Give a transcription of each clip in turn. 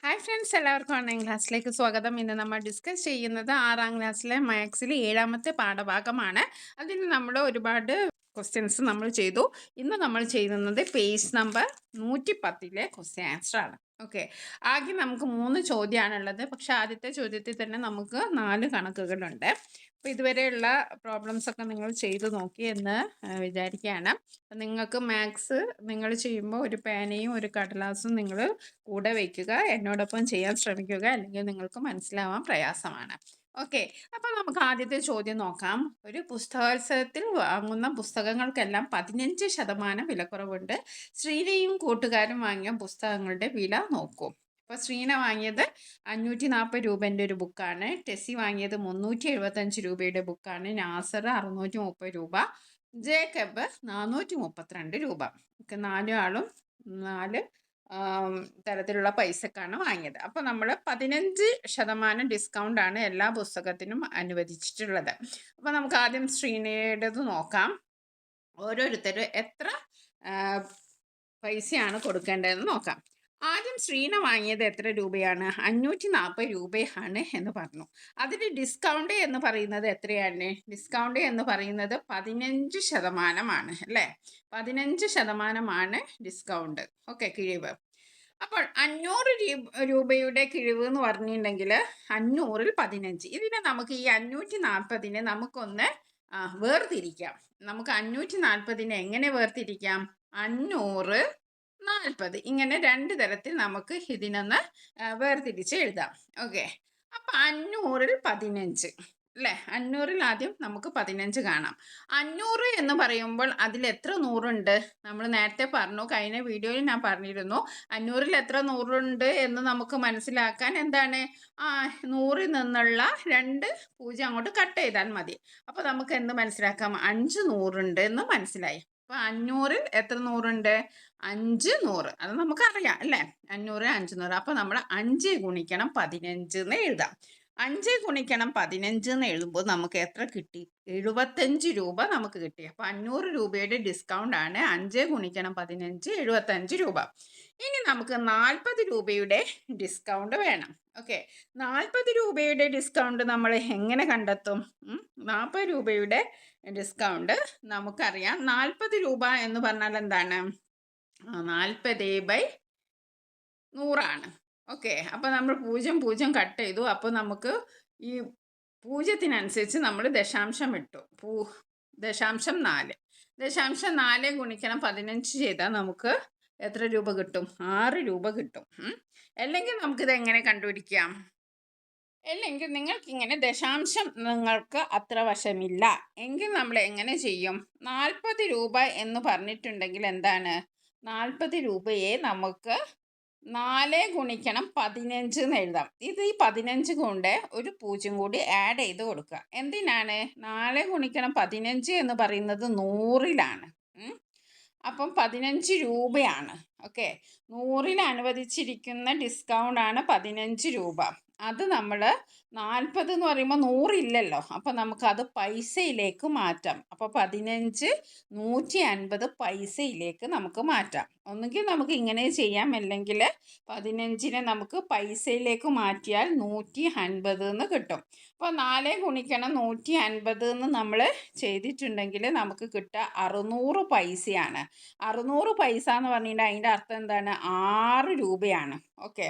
Hi friends, എല്ലാവർക്കും online ക്ലാസ്സിലേക്ക് സ്വാഗതം. ഇന്ന് നമ്മൾ ഡിസ്കസ് ചെയ്യുന്നത് 6ാം ക്ലാസ്സിലെ മാത്സിലെ 7ാമത്തെ പാഠഭാഗമാണ്. അതിൽ നമ്മൾ ഒരുപാട് ക്വസ്റ്റ്യൻസ് നമ്മൾ ചെയ്തു. ഇന്ന് നമ്മൾ ചെയ്യുന്നത് പേജ് നമ്പർ 110 ക്വസ്റ്റ്യൻ ആൻസർ ആണ്. ഓക്കെ, ആകെ നമുക്ക് 3 ചോദ്യമാണുള്ളത്. പക്ഷെ ആദ്യത്തെ ചോദ്യത്തിൽ തന്നെ നമുക്ക് 4 കണക്കുകളുണ്ട്. അപ്പോൾ ഇതുവരെയുള്ള പ്രോബ്ലംസ് ഒക്കെ നിങ്ങൾ ചെയ്തു നോക്കി എന്ന് വിചാരിക്കുകയാണ്. നിങ്ങൾക്ക് മാത്സ് നിങ്ങൾ ചെയ്യുമ്പോൾ ഒരു പേനയും ഒരു കടലാസും നിങ്ങൾ കൂടെ വയ്ക്കുക, എന്നോടൊപ്പം ചെയ്യാൻ ശ്രമിക്കുക, അല്ലെങ്കിൽ നിങ്ങൾക്ക് മനസ്സിലാവാൻ പ്രയാസമാണ്. ഓക്കെ, അപ്പോൾ നമുക്ക് ആദ്യത്തെ ചോദ്യം നോക്കാം. ഒരു പുസ്തകോത്സവത്തിൽ വാങ്ങുന്ന പുസ്തകങ്ങൾക്കെല്ലാം 15% വിലക്കുറവുണ്ട്. ശ്രീനയും കൂട്ടുകാരും വാങ്ങിയ പുസ്തകങ്ങളുടെ വില നോക്കൂ. അപ്പോൾ ശ്രീന വാങ്ങിയത് 540 രൂപേൻ്റെ ഒരു ബുക്കാണ്. ടെസ്സി വാങ്ങിയത് 375 രൂപയുടെ ബുക്കാണ്. നാസർ 630 രൂപ. ജേക്കബ് 432 രൂപ. നാലും ആളും 4 തരത്തിലുള്ള പൈസക്കാണ് വാങ്ങിയത്. അപ്പോൾ നമ്മൾ 15% ഡിസ്കൗണ്ട് ആണ് എല്ലാ പുസ്തകത്തിനും അനുവദിച്ചിട്ടുള്ളത്. അപ്പോൾ നമുക്ക് ആദ്യം ശ്രീനയുടേത് നോക്കാം. ഓരോരുത്തരും എത്ര പൈസയാണ് കൊടുക്കേണ്ടതെന്ന് നോക്കാം. ആദ്യം ശ്രീന വാങ്ങിയത് എത്ര രൂപയാണ്? 540 രൂപയാണ് എന്ന് പറഞ്ഞു. അതിന് ഡിസ്കൗണ്ട് എന്ന് പറയുന്നത് എത്രയാണ്? ഡിസ്കൗണ്ട് എന്ന് പറയുന്നത് 15% അല്ലേ? 15% ഡിസ്കൗണ്ട്. ഓക്കെ, കിഴിവ്. അപ്പോൾ 500 രൂപയുടെ കിഴിവ് എന്ന് പറഞ്ഞിട്ടുണ്ടെങ്കിൽ 500-ൽ 15. ഇതിനെ നമുക്ക് ഈ 540-നെ നമുക്കൊന്ന് വേർതിരിക്കാം. നമുക്ക് 540-നെ എങ്ങനെ വേർതിരിക്കാം? 500, 40 ഇങ്ങനെ 2 തരത്തിൽ നമുക്ക് ഇതിനൊന്ന് വേർതിരിച്ച് എഴുതാം. ഓക്കെ, അപ്പം 500-ൽ 15 അല്ലേ? 500-ൽ ആദ്യം നമുക്ക് 15 കാണാം. 500 എന്ന് പറയുമ്പോൾ അതിൽ എത്ര നൂറുണ്ട്? നമ്മൾ നേരത്തെ പറഞ്ഞു, കഴിഞ്ഞ വീഡിയോയിൽ ഞാൻ പറഞ്ഞിരുന്നു. 500-ൽ എത്ര നൂറുണ്ട് എന്ന് നമുക്ക് മനസ്സിലാക്കാൻ എന്താണ്, 100-ൽ നിന്നുള്ള 2 0 അങ്ങോട്ട് കട്ട് ചെയ്താൽ മതി. അപ്പോൾ നമുക്ക് എന്ത് മനസ്സിലാക്കാം? 5 നൂറുണ്ട് എന്ന് മനസ്സിലായി. അപ്പോൾ 500-ൽ എത്ര നൂറുണ്ട്? 5 100. അത് നമുക്കറിയാം അല്ലേ? 500 500. അപ്പോൾ നമ്മൾ 5 ഗുണിക്കണം 15 എന്ന് എഴുതാം. 5 ഗുണിക്കണം 15 എന്ന് എഴുതുമ്പോൾ നമുക്ക് എത്ര കിട്ടി? 75 രൂപ നമുക്ക് കിട്ടി. അപ്പോൾ 500 രൂപയുടെ ഡിസ്കൗണ്ട് ആണ്. 5 ഗുണിക്കണം 15 75 രൂപ. ഇനി നമുക്ക് 40 രൂപയുടെ ഡിസ്കൗണ്ട് വേണം. ഓക്കെ, 40 രൂപയുടെ ഡിസ്കൗണ്ട് നമ്മൾ എങ്ങനെ കണ്ടെത്തും? 40 രൂപയുടെ ഡിസ്കൗണ്ട് നമുക്കറിയാം. 40 രൂപ എന്ന് പറഞ്ഞാൽ എന്താണ്? 40/100 ഓക്കെ, അപ്പോൾ നമ്മൾ 0 0 കട്ട് ചെയ്തു. അപ്പോൾ നമുക്ക് ഈ 0-തിനനുസരിച്ച് നമ്മൾ ദശാംശം ഇട്ടു. 0.4. 0.4 ഗുണിക്കണം 15 ചെയ്താൽ നമുക്ക് എത്ര രൂപ കിട്ടും? 6 രൂപ കിട്ടും. അല്ലെങ്കിൽ നമുക്കിത് എങ്ങനെ കണ്ടുപിടിക്കാം? അല്ലെങ്കിൽ നിങ്ങൾക്കിങ്ങനെ ദശാംശം നിങ്ങൾക്ക് അത്ര വശമില്ല എങ്കിൽ നമ്മൾ എങ്ങനെ ചെയ്യും? 40 രൂപ എന്ന് പറഞ്ഞിട്ടുണ്ടെങ്കിൽ എന്താണ്? 40 രൂപയെ നമുക്ക് 4 ഗുണിക്കണം 15 എന്ന് എഴുതാം. ഇത് ഈ 15 കൊണ്ട് ഒരു 0 കൂടി ആഡ് ചെയ്ത് കൊടുക്കുക. എന്തിനാണ്? 4 ഗുണിക്കണം 15 എന്ന് പറയുന്നത് 100-ലാണ്. അപ്പം 15 രൂപയാണ്. ഓക്കെ, 100-ൽ അനുവദിച്ചിരിക്കുന്ന ഡിസ്കൗണ്ട് ആണ് 15 രൂപ. അത് നമ്മൾ 40 എന്ന് പറയുമ്പോൾ 100 ഇല്ലല്ലോ. അപ്പം നമുക്കത് പൈസയിലേക്ക് മാറ്റാം. അപ്പോൾ 15 150 പൈസയിലേക്ക് നമുക്ക് മാറ്റാം. ഒന്നുകിൽ നമുക്ക് ഇങ്ങനെ ചെയ്യാം, അല്ലെങ്കിൽ 15-നെ നമുക്ക് പൈസയിലേക്ക് മാറ്റിയാൽ 150 എന്ന് കിട്ടും. അപ്പോൾ 4 ഗുണിക്കണം 150 എന്ന് നമ്മൾ ചെയ്തിട്ടുണ്ടെങ്കിൽ നമുക്ക് കിട്ടുക 600 പൈസയാണ്. 600 പൈസ എന്ന് പറഞ്ഞിട്ടുണ്ടെങ്കിൽ അതിൻ്റെ അർത്ഥം എന്താണ്? 6 രൂപയാണ്. ഓക്കെ,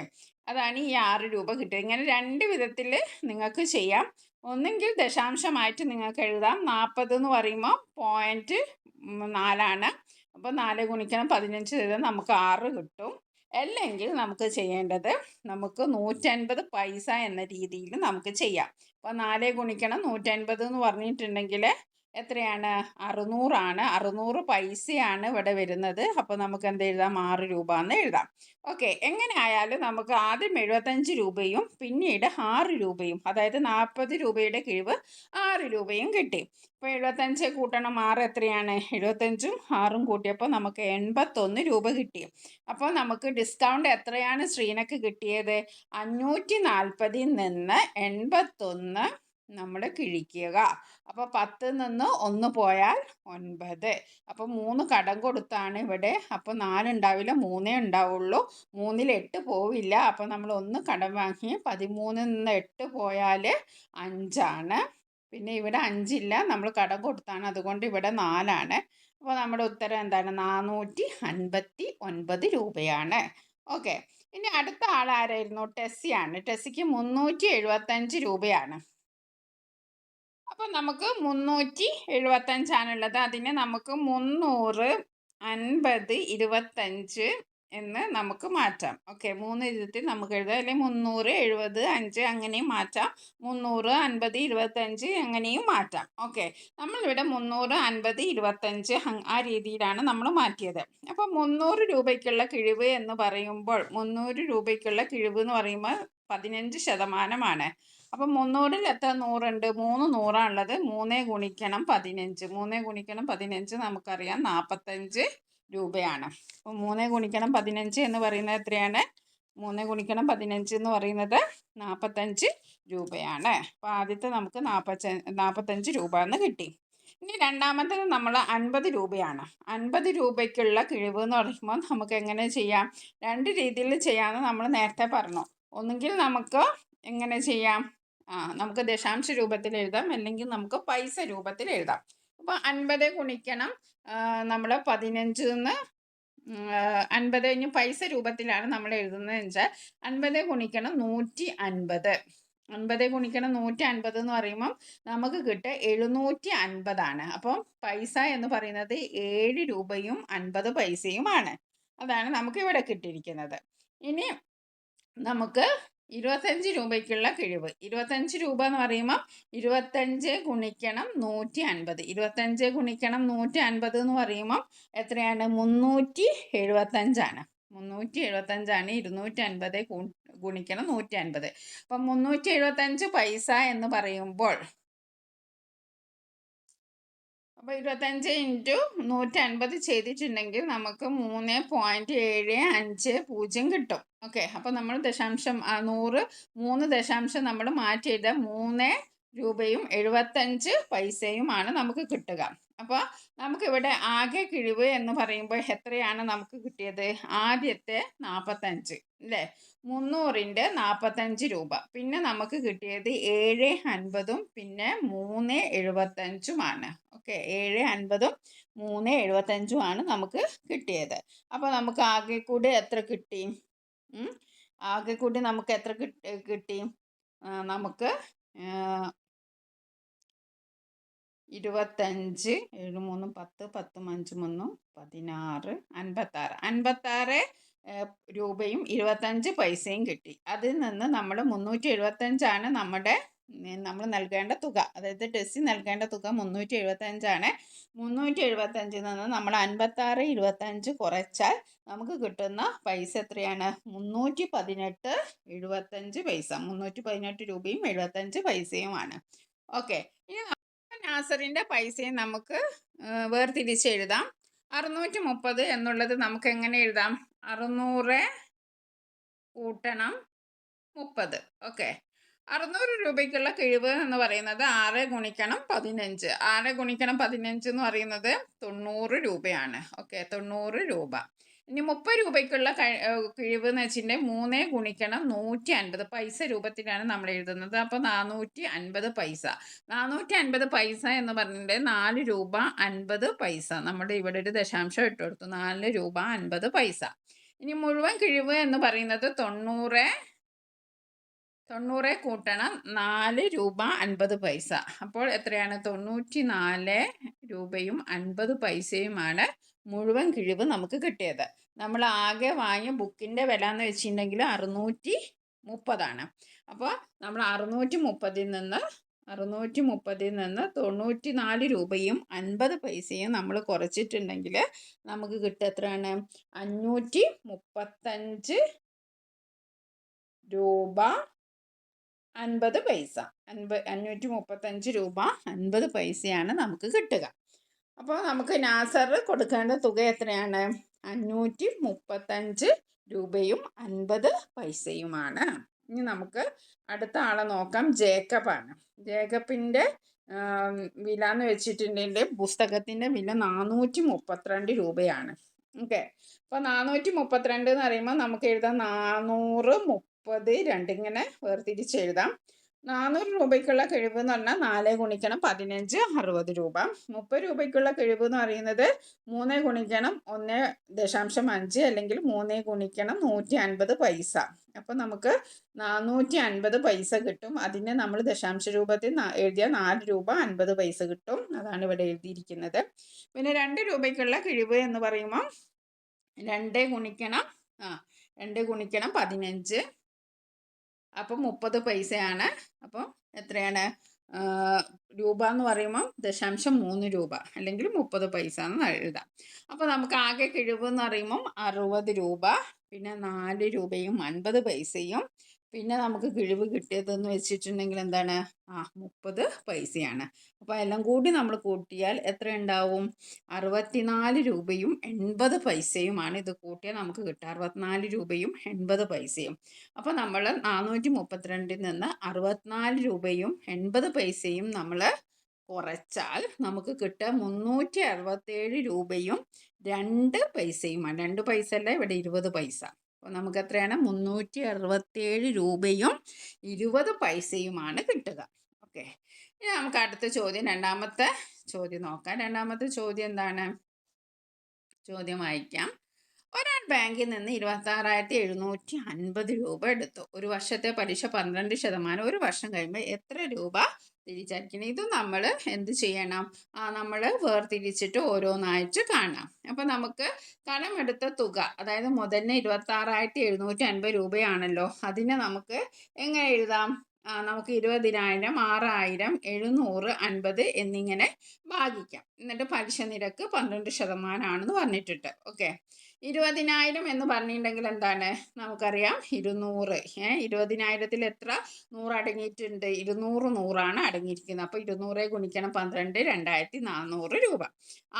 അതാണ് ഈ 6 രൂപ കിട്ടുക. ഇങ്ങനെ 2 വിധത്തിൽ നിങ്ങൾക്ക് ചെയ്യാം. ഒന്നെങ്കിൽ ദശാംശമായിട്ട് നിങ്ങൾക്ക് എഴുതാം. 40 എന്ന് പറയുമ്പോൾ 0.4 അപ്പോൾ 4 ഗുണിക്കണം 15 ചെയ്താൽ നമുക്ക് 6 കിട്ടും. അല്ലെങ്കിൽ നമുക്ക് ചെയ്യേണ്ടത്, നമുക്ക് 150 പൈസ എന്ന രീതിയിൽ നമുക്ക് ചെയ്യാം. അപ്പോൾ 4 ഗുണിക്കണം 150 എന്ന് പറഞ്ഞിട്ടുണ്ടെങ്കിൽ എത്രയാണ്? 600 ആണ്. 600 പൈസയാണ് ഇവിടെ വരുന്നത്. അപ്പോൾ നമുക്ക് എന്ത് എഴുതാം? 6 രൂപ എന്ന് എഴുതാം. ഓക്കെ, എങ്ങനെ ആയാലും നമുക്ക് ആദ്യം 75 രൂപയും പിന്നീട് 6 രൂപയും, അതായത് 40 രൂപയുടെ കിഴിവ് 6 രൂപയും കിട്ടി. അപ്പോൾ 75 കൂട്ടണം 6 എത്രയാണ്? 75-ഉം 6-ഉം കൂട്ടിയപ്പോൾ നമുക്ക് 81 രൂപ കിട്ടി. അപ്പോൾ നമുക്ക് ഡിസ്കൗണ്ട് എത്രയാണ് ശ്രീനക്ക് കിട്ടിയത്? 540-ൽ നിന്ന് 81 നമ്മൾ കിഴിക്കുക. അപ്പോൾ 10 നിന്ന് 1 പോയാൽ 9. അപ്പോൾ 3 കടം കൊടുത്താണ് ഇവിടെ. അപ്പോൾ 4 ഉണ്ടാവില്ല, 3 ഉണ്ടാവുള്ളൂ. 3-ൽ 8 പോവില്ല. അപ്പോൾ നമ്മൾ 1 കടം വാങ്ങി. 13 നിന്ന് 8 പോയാൽ 5 ആണ്. പിന്നെ ഇവിടെ 5 ഇല്ല, നമ്മൾ കടം കൊടുത്താണ്, അതുകൊണ്ട് ഇവിടെ 4 ആണ്. അപ്പോൾ നമ്മുടെ ഉത്തരം എന്താണ്? 459 രൂപയാണ്. ഓക്കെ, ഇനി അടുത്ത ആൾ ആരായിരുന്നു? ടെസ്സിയാണ്. ടെസ്സിക്ക് 375 രൂപയാണ്. അപ്പം നമുക്ക് 375 ആണുള്ളത്. അതിനെ നമുക്ക് 300, 50, 25 എന്ന് നമുക്ക് മാറ്റാം. ഓക്കെ, 3 വിധത്തിൽ നമുക്ക് എഴുതാം. അല്ലെങ്കിൽ 300, 70, 5 അങ്ങനെയും മാറ്റാം. 300, 50, 25 അങ്ങനെയും മാറ്റാം. ഓക്കെ, നമ്മളിവിടെ 300, 50, 25 ആ രീതിയിലാണ് നമ്മൾ മാറ്റിയത്. അപ്പോൾ 300 രൂപയ്ക്കുള്ള കിഴിവ് എന്ന് പറയുമ്പോൾ 300 രൂപയ്ക്കുള്ള കിഴിവ് എന്ന് പറയുമ്പോൾ 15%. അപ്പം 300-ൽ എത്ര 100 ഉണ്ട്? 3 100ആണുള്ളത്. 3 ഗുണിക്കണം 15. 3 ഗുണിക്കണം 15 നമുക്കറിയാം 45 രൂപയാണ്. അപ്പോൾ 3 ഗുണിക്കണം 15 എന്ന് പറയുന്നത് എത്രയാണ്? 3 ഗുണിക്കണം 15 എന്ന് പറയുന്നത് 45 രൂപയാണ്. അപ്പോൾ ആദ്യത്തെ നമുക്ക് 45 രൂപ എന്ന് കിട്ടി. ഇനി രണ്ടാമത്തേത് നമ്മൾ 50 രൂപയാണ്. 50 രൂപയ്ക്കുള്ള കിഴിവ് എന്ന് പറയുമ്പോൾ നമുക്ക് എങ്ങനെ ചെയ്യാം? 2 രീതിയിൽ ചെയ്യാമെന്ന് നമ്മൾ നേരത്തെ പറഞ്ഞു. ഒന്നുകിൽ നമുക്ക് എങ്ങനെ ചെയ്യാം? നമുക്ക് ദശാംശ രൂപത്തിൽ എഴുതാം, അല്ലെങ്കിൽ നമുക്ക് പൈസ രൂപത്തിൽ എഴുതാം. അപ്പോൾ 50 ഗുണിക്കണം നമ്മൾ 15 നിന്ന് 50 ഇനി പൈസ രൂപത്തിലാണ് നമ്മൾ എഴുതുന്നത് വെച്ചാൽ 50 ഗുണിക്കണം 150. 50 ഗുണിക്കണം 150 എന്ന് പറയുമ്പം നമുക്ക് കിട്ടുക 750 ആണ്. അപ്പം പൈസ എന്ന് പറയുന്നത് 7 രൂപയും 50 പൈസയുമാണ്. അതാണ് നമുക്ക് ഇവിടെ കിട്ടിയിരിക്കുന്നത്. ഇനി നമുക്ക് 25 രൂപയ്ക്കുള്ള കിഴിവ്. 25 രൂപ എന്ന് പറയുമ്പോൾ 25 ഗുണിക്കണം 150. 25 ഗുണിക്കണം 150 എന്ന് പറയുമ്പോൾ എത്രയാണ്? 375 ആണ്. 375 ആണ്. 250 ഗുണിക്കണം 150. അപ്പം 375 പൈസ എന്ന് പറയുമ്പോൾ അപ്പോൾ 25 ഇൻറ്റു 150 ചെയ്തിട്ടുണ്ടെങ്കിൽ നമുക്ക് 3.750 കിട്ടും. ഓക്കെ, അപ്പോൾ നമ്മൾ ദശാംശം 100 3 ദശാംശം നമ്മൾ മാറ്റി എഴുതാം. 3 രൂപയും 75 പൈസയുമാണ് നമുക്ക് കിട്ടുക. അപ്പോൾ നമുക്കിവിടെ ആകെ കിഴിവ് എന്ന് പറയുമ്പോൾ എത്രയാണ് നമുക്ക് കിട്ടിയത്? ആദ്യത്തെ 45 അല്ലേ, 300-ൻ്റെ 45 രൂപ. പിന്നെ നമുക്ക് കിട്ടിയത് 750-ഉം പിന്നെ 375-ഉമാണ്. ഓക്കെ, 750-ഉം 375-ഉമാണ് നമുക്ക് കിട്ടിയത്. അപ്പോൾ നമുക്ക് ആകെ കൂടി എത്ര കിട്ടി? ആകെ കൂടി നമുക്ക് എത്ര കിട്ടി? നമുക്ക് 25 7 3 10 10 5 3 16 56 56 രൂപയും 25 പൈസയും കിട്ടി. അതിൽ നിന്ന് നമ്മൾ 375 ആണ് നമ്മൾ നൽകേണ്ട തുക. അതായത് ടെസ്സി നൽകേണ്ട തുക 375 ആണ്. 375-ൽ നിന്ന് നമ്മൾ 56 25 കുറച്ചാൽ നമുക്ക് കിട്ടുന്ന പൈസ എത്രയാണ്? 318.75 പൈസ. 318 രൂപയും 75 പൈസയുമാണ്. ഓക്കെ, ഇനി നാസറിൻ്റെ പൈസയും നമുക്ക് വേർതിരിച്ച് എഴുതാം. 630 എന്നുള്ളത് നമുക്ക് എങ്ങനെ എഴുതാം? 600 കൂട്ടണം 30. ഓക്കെ, 600 രൂപയ്ക്കുള്ള കിഴിവ് എന്ന് പറയുന്നത് 6 ഗുണിക്കണം 15. 6 ഗുണിക്കണം 15 എന്ന് പറയുന്നത് 90 രൂപയാണ്. ഓക്കെ, 90 രൂപ. ഇനി 30 രൂപയ്ക്കുള്ള കിഴിവ് എന്ന് വെച്ചിട്ടുണ്ടെങ്കിൽ 3 ഗുണിക്കണം 150 പൈസ രൂപത്തിലാണ് നമ്മൾ എഴുതുന്നത്. അപ്പോൾ 450 പൈസ. 450 പൈസ എന്ന് പറഞ്ഞിട്ടുണ്ടെങ്കിൽ 4 രൂപ 50 പൈസ. നമ്മുടെ ഇവിടെ ഒരു ദശാംശം ഇട്ട് കൊടുത്തു. 4 രൂപ 50 പൈസ. ഇനി മുഴുവൻ കിഴിവ് എന്ന് പറയുന്നത് 90 കൂട്ടണം 4 രൂപ 50 പൈസ. അപ്പോൾ എത്രയാണ്? 94 രൂപയും 50 പൈസയുമാണ് മുഴുവൻ കിഴിവ് നമുക്ക് കിട്ടിയത്. നമ്മൾ ആകെ വാങ്ങിയ ബുക്കിൻ്റെ വില എന്ന് വെച്ചിട്ടുണ്ടെങ്കിൽ 630 അപ്പോൾ നമ്മൾ 630-ൽ നിന്ന് 94 രൂപയും 50 പൈസയും നമ്മൾ കുറച്ചിട്ടുണ്ടെങ്കിൽ നമുക്ക് കിട്ടുക എത്രയാണ്? 535 രൂപ 50 പൈസ. 535 രൂപ 50 പൈസയാണ് നമുക്ക് കിട്ടുക. അപ്പോൾ നമുക്ക് നാസർ കൊടുക്കേണ്ട തുക എത്രയാണ്? 535 രൂപയും 50 പൈസയുമാണ്. ഇനി നമുക്ക് അടുത്ത ആളെ നോക്കാം. ജേക്കബാണ്. ജേക്കബിൻ്റെ വില എന്ന് വെച്ചിട്ടുണ്ടെങ്കിൽ പുസ്തകത്തിൻ്റെ വില 432 രൂപയാണ്. ഓക്കെ, അപ്പോൾ 432 എന്ന് പറയുമ്പോൾ നമുക്ക് എഴുതാം 432 ഇങ്ങനെ വേർതിരിച്ച് എഴുതാം. 400 രൂപയ്ക്കുള്ള കിഴിവ് എന്ന് പറഞ്ഞാൽ 4 ഗുണിക്കണം 15 60 രൂപ. 30 രൂപയ്ക്കുള്ള കിഴിവ് എന്ന് പറയുന്നത് 3 ഗുണിക്കണം 1.5 അല്ലെങ്കിൽ 3 ഗുണിക്കണം 150 പൈസ. അപ്പോൾ നമുക്ക് 450 പൈസ കിട്ടും. അതിന് നമ്മൾ ദശാംശ രൂപത്തിൽ എഴുതിയ 4 രൂപ 50 പൈസ കിട്ടും. അതാണ് ഇവിടെ എഴുതിയിരിക്കുന്നത്. പിന്നെ 2 രൂപയ്ക്കുള്ള കിഴിവ് എന്ന് പറയുമ്പോൾ 2 ഗുണിക്കണം 15, അപ്പം 30 പൈസയാണ്. അപ്പം എത്രയാണ് രൂപ എന്ന് പറയുമ്പം 0.3 രൂപ അല്ലെങ്കിൽ 30 പൈസ എന്ന് എഴുതാം. അപ്പോൾ നമുക്ക് ആകെ കിഴിവ് എന്ന് പറയുമ്പം 60 രൂപ, പിന്നെ 4 രൂപയും 50 പൈസയും, പിന്നെ നമുക്ക് കിഴിവ് കിട്ടിയതെന്ന് വെച്ചിട്ടുണ്ടെങ്കിൽ എന്താണ് 30 പൈസയാണ്. അപ്പോൾ എല്ലാം കൂടി നമ്മൾ കൂട്ടിയാൽ എത്ര ഉണ്ടാവും? 64 രൂപയും 80 പൈസയുമാണ്. ഇത് കൂട്ടിയാൽ നമുക്ക് കിട്ടുക 64 രൂപയും 80 പൈസയും. അപ്പോൾ നമ്മൾ 432 നിന്ന് 64 രൂപയും 80 പൈസയും നമ്മൾ കുറച്ചാൽ നമുക്ക് കിട്ടുക 367 രൂപയും 2 പൈസയുമാണ്. 2 പൈസ അല്ല, ഇവിടെ 20 പൈസ. അപ്പോൾ നമുക്ക് എത്രയാണ്? 367 രൂപയും 20 പൈസയുമാണ് കിട്ടുക. ഓക്കെ, ഇനി നമുക്ക് അടുത്ത ചോദ്യം, രണ്ടാമത്തെ ചോദ്യം നോക്കാം. രണ്ടാമത്തെ ചോദ്യം എന്താണ്? ചോദ്യം വായിക്കാം. ഒരാൾ ബാങ്കിൽ നിന്ന് 26,750 രൂപ എടുത്തു. ഒരു വർഷത്തെ പലിശ 12%. ഒരു വർഷം കഴിയുമ്പോൾ എത്ര രൂപ തിരിച്ചടയ്ക്കണം? ഇത് നമ്മൾ എന്ത് ചെയ്യണം? നമ്മൾ വേർതിരിച്ചിട്ട് ഓരോന്നായിട്ട് കാണാം. അപ്പം നമുക്ക് കടമെടുത്ത തുക, അതായത് മുതലിന് 26,750 രൂപയാണല്ലോ. അതിനെ നമുക്ക് എങ്ങനെ എഴുതാം? നമുക്ക് 20,000, 6,000, 700, 50 എന്നിങ്ങനെ ഭാഗിക്കാം. എന്നിട്ട് പലിശ നിരക്ക് 12% ആണെന്ന് പറഞ്ഞിട്ടുണ്ട്. ഓക്കെ, 20,000 എന്ന് പറഞ്ഞിട്ടുണ്ടെങ്കിൽ എന്താണ്? നമുക്കറിയാം 200. 20,000 എത്ര 100 അടങ്ങിയിട്ടുണ്ട്? 200 100ആണ് അടങ്ങിയിരിക്കുന്നത്. അപ്പോൾ 200 ഗുണിക്കണം 12, 2,400 രൂപ.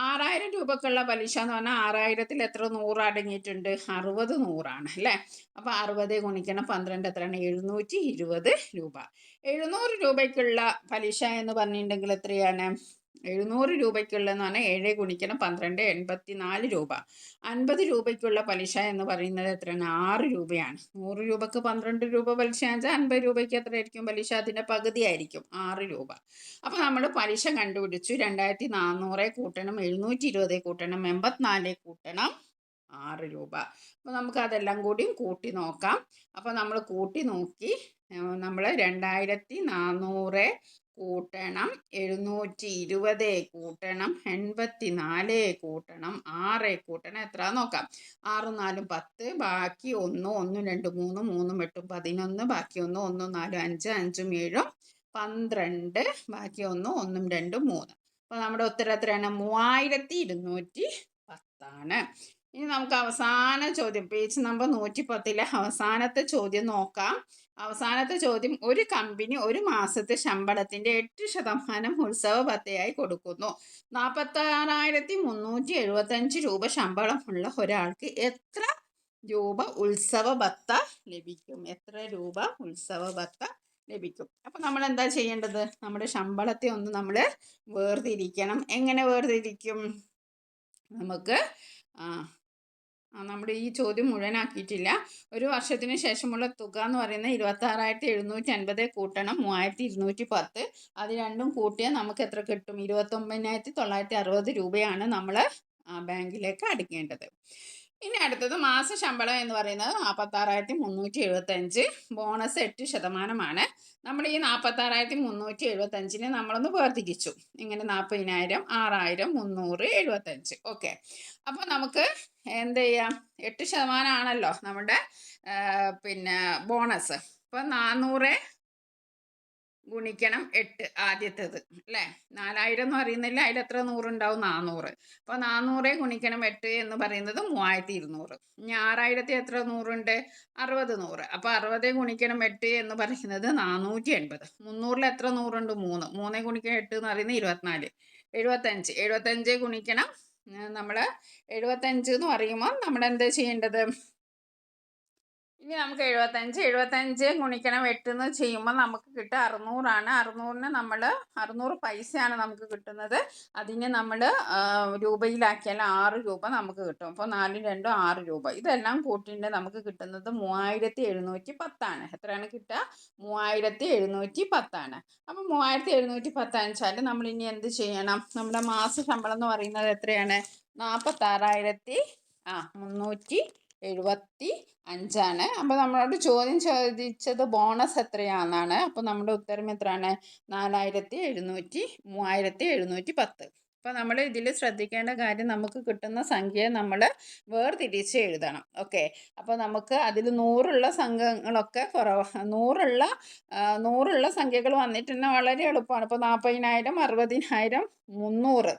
6,000 രൂപക്കുള്ള പലിശ എന്ന് പറഞ്ഞാൽ 6,000 എത്ര 100 അടങ്ങിയിട്ടുണ്ട്? 60 100ആണ് അല്ലേ? അപ്പോൾ 60 ഗുണിക്കണം 12 എത്രയാണ്? 720 രൂപ. 700 രൂപയ്ക്കുള്ള പലിശ എന്ന് പറഞ്ഞിട്ടുണ്ടെങ്കിൽ എത്രയാണ്? 700 രൂപയ്ക്കുള്ളതെന്ന് പറഞ്ഞാൽ 7 ഗുണിക്കണം 12 84 രൂപ. 50 രൂപയ്ക്കുള്ള പലിശ എന്ന് പറയുന്നത് എത്രയാണ്? 6 രൂപയാണ്. 100 രൂപക്ക് 12 രൂപ പലിശ വെച്ചാൽ 50 രൂപയ്ക്ക് എത്രയായിരിക്കും പലിശ? അതിൻ്റെ പകുതി ആയിരിക്കും, 6 രൂപ. അപ്പോൾ നമ്മൾ പലിശ കണ്ടുപിടിച്ചു. 2,400 കൂട്ടണം 720 കൂട്ടണം 84 കൂട്ടണം 6 രൂപ. അപ്പോൾ നമുക്ക് അതെല്ലാം കൂടിയും കൂട്ടി നോക്കാം. അപ്പോൾ നമ്മൾ കൂട്ടി നോക്കി. നമ്മൾ 2,400 കൂട്ടണം 720 കൂട്ടണം 84 കൂട്ടണം 6 കൂട്ടണം എത്ര നോക്കാം. 6 4 10, ബാക്കി 1 1 2 3 3 8 11, ബാക്കി 1 1 4 5 5 7 12, ബാക്കി 1 1 2 3. അപ്പോൾ നമ്മുടെ ഉത്തരം എത്രയാണ്? 3,210 ആണ്. ഇനി നമുക്ക് അവസാന ചോദ്യം, പേജ് നമ്പർ 110 അവസാനത്തെ ചോദ്യം നോക്കാം. അവസാനത്തെ ചോദ്യം, ഒരു കമ്പനി ഒരു മാസത്തെ ശമ്പളത്തിൻ്റെ 8% ഉത്സവ ഭത്തയായി കൊടുക്കുന്നു. 46,375 രൂപ ശമ്പളമുള്ള ഒരാൾക്ക് എത്ര രൂപ ഉത്സവ ഭത്ത ലഭിക്കും? എത്ര രൂപ ഉത്സവ ഭത്ത ലഭിക്കും? അപ്പം നമ്മൾ എന്താ ചെയ്യേണ്ടത്? നമ്മുടെ ശമ്പളത്തെ ഒന്ന് നമ്മൾ വേർതിരിക്കണം. എങ്ങനെ വേർതിരിക്കും? നമുക്ക് നമ്മുടെ ഈ ചോദ്യം മുഴുവനാക്കിയിട്ടില്ല. ഒരു വർഷത്തിന് ശേഷമുള്ള തുക എന്ന് പറയുന്നത് 26,750 കൂട്ടണം 3,210. അത് രണ്ടും കൂട്ടിയാൽ നമുക്ക് എത്ര കിട്ടും? 29,960 രൂപയാണ് നമ്മൾ ബാങ്കിലേക്ക് അടയ്ക്കേണ്ടത്. ഇനി അടുത്തത് മാസ ശമ്പളം എന്ന് പറയുന്നത് 46,375. ബോണസ് 8%. നമ്മൾ ഈ 46,375 നമ്മളൊന്ന് വേർതിരിച്ചു. ഇങ്ങനെ 40,000, 6,000, 300, 75. ഓക്കെ, അപ്പോൾ നമുക്ക് എന്ത് ചെയ്യാം? 8% ആണല്ലോ നമ്മുടെ പിന്നെ ബോണസ്. അപ്പോൾ 400 ഗുണിക്കണം 8 ആദ്യത്തേത് അല്ലേ? 4,000 എന്ന് പറയുന്നില്ല, അതിലെത്ര 100 ഉണ്ടാവും? 400. അപ്പോൾ 400 ഗുണിക്കണം 8 എന്ന് പറയുന്നത് 3,200. ഇനി 6,000 എത്ര 100 ഉണ്ട്? 60 100. അപ്പോൾ 60 ഗുണിക്കണം 8 എന്ന് പറയുന്നത് 480. 300 എത്ര 100 ഉണ്ട്? 3. 3 ഗുണിക്കണം 8 എന്ന് പറയുന്നത് 24. 75. 75 ഗുണിക്കണം നമ്മൾ 75 എന്ന് പറയുമ്പോൾ നമ്മൾ എന്താ ചെയ്യേണ്ടത്? ഇനി നമുക്ക് 75 ഗുണിക്കണം 8 എന്ന് ചെയ്യുമ്പോൾ നമുക്ക് കിട്ടുക 600 ആണ്. 600ന് നമ്മൾ 600 പൈസയാണ് നമുക്ക് കിട്ടുന്നത്. അതിനെ നമ്മൾ രൂപയിലാക്കിയാൽ 6 രൂപ നമുക്ക് കിട്ടും. അപ്പോൾ 4 2 6 രൂപ. ഇതെല്ലാം കൂട്ടിയിട്ട് നമുക്ക് കിട്ടുന്നത് 3710 ആണ്. എത്രയാണ് കിട്ടുക? 3710 ആണ്. അപ്പോൾ 3710 വെച്ചാൽ നമ്മൾ ഇനി എന്ത് ചെയ്യണം? നമ്മുടെ മാസ ശമ്പളം എന്ന് പറയുന്നത് എത്രയാണ്? 46,375 അപ്പോൾ നമ്മളോട് ചോദ്യം ചോദിച്ചത് ബോണസ് എത്രയാണെന്നാണ്. അപ്പോൾ നമ്മുടെ ഉത്തരം എത്രയാണ്? 3710. അപ്പോൾ നമ്മൾ ഇതിൽ ശ്രദ്ധിക്കേണ്ട കാര്യം, നമുക്ക് കിട്ടുന്ന സംഖ്യയെ നമ്മൾ വേർതിരിച്ച് എഴുതണം. ഓക്കെ, അപ്പോൾ നമുക്ക് അതിൽ 100 സംഖ്യകളൊക്കെ കുറവ്, 100 സംഖ്യകൾ വന്നിട്ടുണ്ടെങ്കിൽ വളരെ എളുപ്പമാണ്. ഇപ്പോൾ 40,000, 60,000, 300.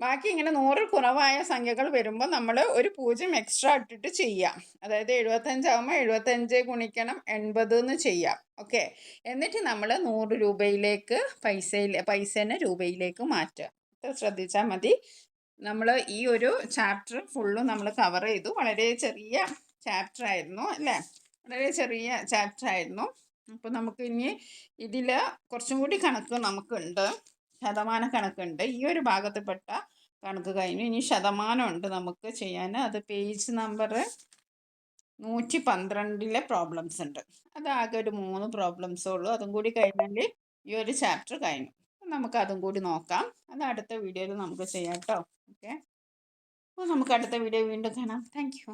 ബാക്കി ഇങ്ങനെ 100 കുറവായ സംഖ്യകൾ വരുമ്പോൾ നമ്മൾ ഒരു 0 എക്സ്ട്രാ ഇട്ടിട്ട് ചെയ്യാം. അതായത് 75 ആകുമ്പോൾ 75 ഗുണിക്കണം 80 എന്ന് ചെയ്യാം. ഓക്കെ, എന്നിട്ട് നമ്മൾ 100 രൂപയിലേക്ക് പൈസേനെ രൂപയിലേക്ക് മാറ്റുക. ശ്രദ്ധിച്ചാൽ മതി. നമ്മൾ ഈ ഒരു ചാപ്റ്റർ ഫുള്ളും നമ്മൾ കവർ ചെയ്തു. വളരെ ചെറിയ ചാപ്റ്റർ ആയിരുന്നു അല്ലേ? വളരെ ചെറിയ ചാപ്റ്റർ ആയിരുന്നു. അപ്പോൾ നമുക്ക് ഇനി ഇതിൽ കുറച്ചും കൂടി കണക്ക് നമുക്കുണ്ട്. ശതമാന കണക്കുണ്ട്. ഈ ഒരു ഭാഗത്തിൽപ്പെട്ട കണക്ക് കഴിഞ്ഞു. ഇനി ശതമാനമുണ്ട് നമുക്ക് ചെയ്യാൻ. അത് പേജ് നമ്പർ 112 പ്രോബ്ലംസ് ഉണ്ട്. അതാകെ ഒരു 3 പ്രോബ്ലംസേ ഉള്ളൂ. അതും കൂടി കഴിഞ്ഞാൽ ഈ ഒരു ചാപ്റ്റർ കഴിഞ്ഞു. നമുക്ക് അതും കൂടി നോക്കാം. അത് അടുത്ത വീഡിയോയിൽ നമുക്ക് ചെയ്യാം കേട്ടോ. ഓക്കെ, അപ്പോൾ നമുക്ക് അടുത്ത വീഡിയോ വീണ്ടും കാണാം. Thank you.